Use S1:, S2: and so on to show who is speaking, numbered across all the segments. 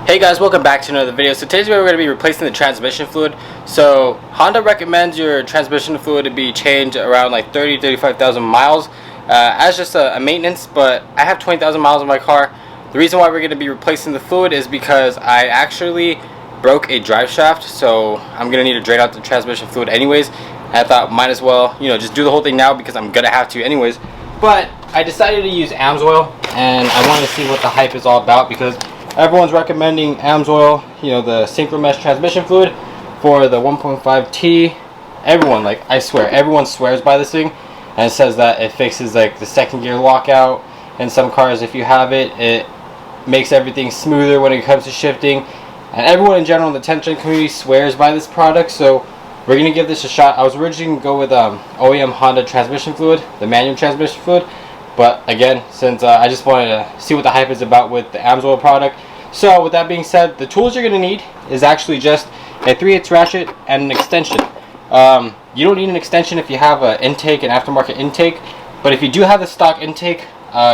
S1: Hey guys, welcome back to another video. So today's video we're going to be replacing the transmission fluid. So Honda recommends your transmission fluid to be changed around like 35,000 miles as just a maintenance, but I have 20,000 miles in my car. The reason why we're going to be replacing the fluid is because I actually broke a drive shaft, so I'm going to need to drain out the transmission fluid anyways. And I thought might as well, just do the whole thing now because I'm going to have to anyways. But I decided to use amsoil, and I wanted to see what the hype is all about because everyone's recommending amsoil, the syncromesh transmission fluid for the 1.5T. Everyone, I swear, everyone swears by this thing and says that it fixes the second gear lockout. In some cars, if you have it, it makes everything smoother when it comes to shifting. And everyone in general in the 10th gen community swears by this product, so we're going to give this a shot. I was originally going to go with OEM Honda transmission fluid, the manual transmission fluid. But again, since I just wanted to see what the hype is about with the amsoil product. So with that being said, the tools you're going to need is actually just a 3/8 ratchet and an extension. You don't need an extension if you have an intake, an aftermarket intake. But if you do have the stock intake,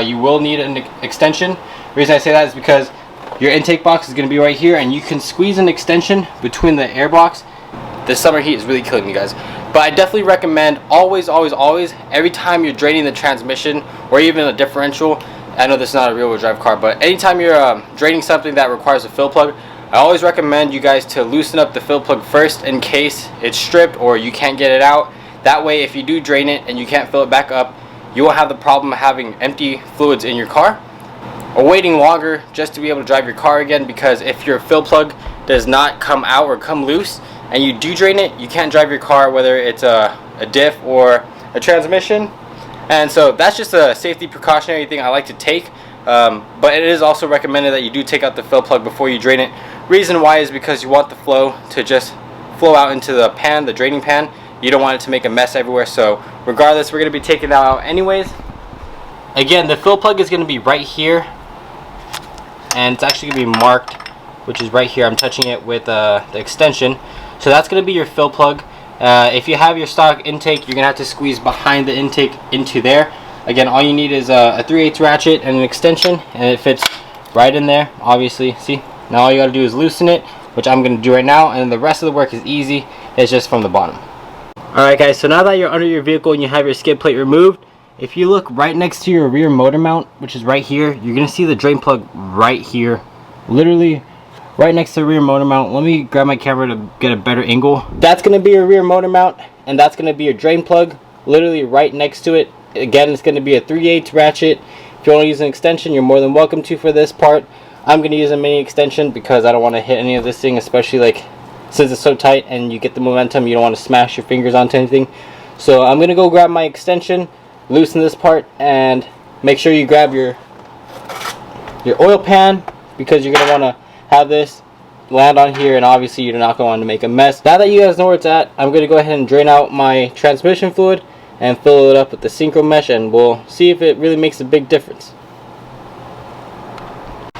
S1: you will need an extension. The reason I say that is because your intake box is going to be right here, and you can squeeze an extension between the air box. This summer heat is really killing me, guys. But I definitely recommend always, every time you're draining the transmission or even a differential. I know this is not a rear-wheel drive car, but anytime you're draining something that requires a fill plug, I always recommend you guys to loosen up the fill plug first in case it's stripped or you can't get it out. That way, if you do drain it and you can't fill it back up, you won't have the problem of having empty fluids in your car or waiting longer just to be able to drive your car again, because if your fill plug does not come out or come loose and you do drain it, you can't drive your car, whether it's a diff or a transmission. And so that's just a safety precautionary thing I like to take, but it is also recommended that you do take out the fill plug before you drain it. Reason why is because you want the flow to just flow out into the pan, the draining pan. You don't want it to make a mess everywhere, so regardless, we're going to be taking that out anyways. Again, the fill plug is going to be right here, and it's actually going to be marked, which is right here. I'm touching it with the extension. So that's going to be your fill plug. If you have your stock intake, you're going to have to squeeze behind the intake into there. Again, all you need is a 3/8 ratchet and an extension, and it fits right in there, obviously. See? Now all you got to do is loosen it, which I'm going to do right now, and then the rest of the work is easy. It's just from the bottom. Alright guys, so now that you're under your vehicle and you have your skid plate removed, if you look right next to your rear motor mount, which is right here, you're going to see the drain plug right here. Literally right next to the rear motor mount. Let me grab my camera to get a better angle. That's going to be your rear motor mount, and that's going to be your drain plug, literally right next to it. Again, it's going to be a 3/8 ratchet. If you want to use an extension, you're more than welcome to for this part. I'm going to use a mini extension because I don't want to hit any of this thing, especially since it's so tight and you get the momentum, you don't want to smash your fingers onto anything. So I'm going to go grab my extension, loosen this part, and make sure you grab your oil pan, because you're going to want to have this land on here, and obviously you're not going to want to make a mess. Now that you guys know where it's at, I'm going to go ahead and drain out my transmission fluid and fill it up with the syncromesh, and we'll see if it really makes a big difference.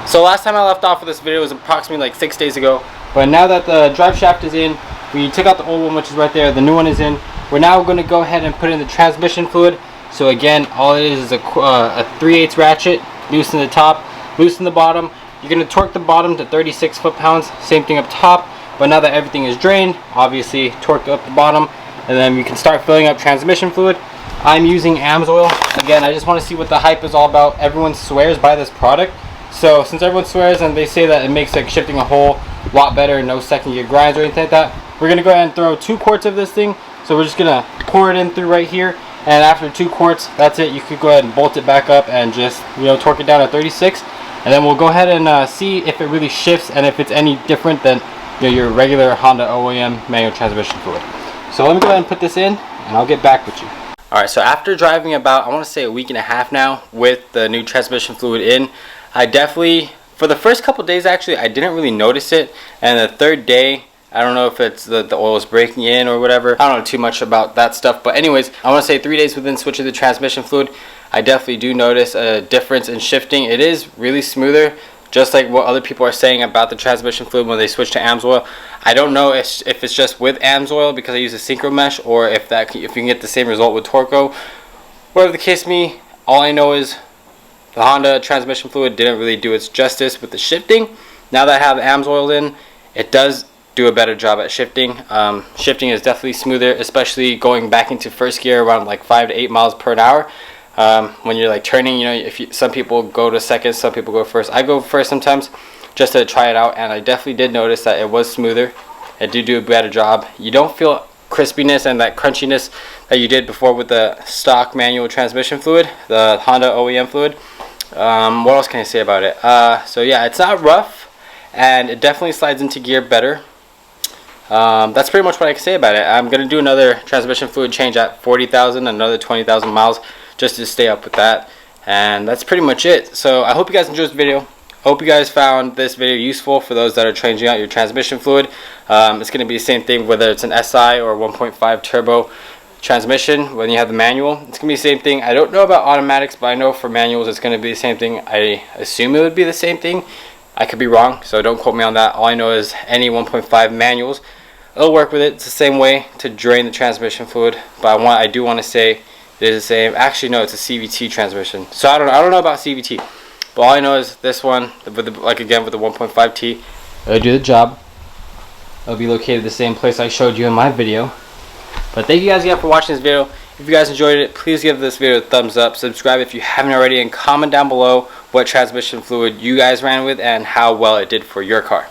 S1: So last time I left off with this video was approximately 6 days ago, but now that the drive shaft is in, we took out the old one, which is right there, the new one is in. We're now going to go ahead and put in the transmission fluid. So again, all it is a 3/8 ratchet. Loosen the top, loosen the bottom. You're going to torque the bottom to 36 foot-pounds, same thing up top. But now that everything is drained, obviously torque up the bottom, and then you can start filling up transmission fluid. I'm using amsoil. Again, I just want to see what the hype is all about. Everyone swears by this product. So since everyone swears and they say that it makes shifting a whole lot better, no second gear grinds or anything like that, we're going to go ahead and throw 2 quarts of this thing. So we're just going to pour it in through right here, and after 2 quarts, that's it. You could go ahead and bolt it back up and just torque it down at 36, and then we'll go ahead and see if it really shifts and if it's any different than your regular Honda OEM manual transmission fluid. So let me go ahead and put this in, and I'll get back with you. Alright, so after driving about, I want to say, a week and a half now with the new transmission fluid in, I definitely, for the first couple days actually, I didn't really notice it, and the third day, I don't know if it's the oil is breaking in or whatever. I don't know too much about that stuff, but anyways, I want to say 3 days within switching the transmission fluid, I definitely do notice a difference in shifting. It is really smoother, just like what other people are saying about the transmission fluid when they switch to amsoil. I don't know if it's just with amsoil because I use a synchromesh, or if you can get the same result with Torco. Whatever the case may be, all I know is the Honda transmission fluid didn't really do its justice with the shifting. Now that I have amsoil in, it does do a better job at shifting. Shifting is definitely smoother, especially going back into first gear around like 5 to 8 miles per hour. When you're like turning, you know, some people go to second, some people go first. I go first sometimes just to try it out, and I definitely did notice that it was smoother. It did do a better job. You don't feel crispiness and that crunchiness that you did before with the stock manual transmission fluid, the Honda OEM fluid. What else can I say about it? So yeah, it's not rough, and it definitely slides into gear better. That's pretty much what I can say about it. I'm going to do another transmission fluid change at 40,000, another 20,000 miles, just to stay up with that. And that's pretty much it. So I hope you guys enjoyed this video. Hope you guys found this video useful for those that are changing out your transmission fluid. It's going to be the same thing whether it's an SI or 1.5 turbo transmission. When you have the manual, it's going to be the same thing. I don't know about automatics, but I know for manuals it's going to be the same thing. I assume it would be the same thing. I could be wrong, so don't quote me on that. All I know is any 1.5 manuals, it'll work with it. It's the same way to drain the transmission fluid, but I do want to say it is the same. Actually, no, it's a CVT transmission. So I don't know about CVT, but all I know is this one, with like again with the 1.5T, it'll do the job. It'll be located the same place I showed you in my video. But thank you guys again for watching this video. If you guys enjoyed it, please give this video a thumbs up, subscribe if you haven't already, and comment down below what transmission fluid you guys ran with and how well it did for your car.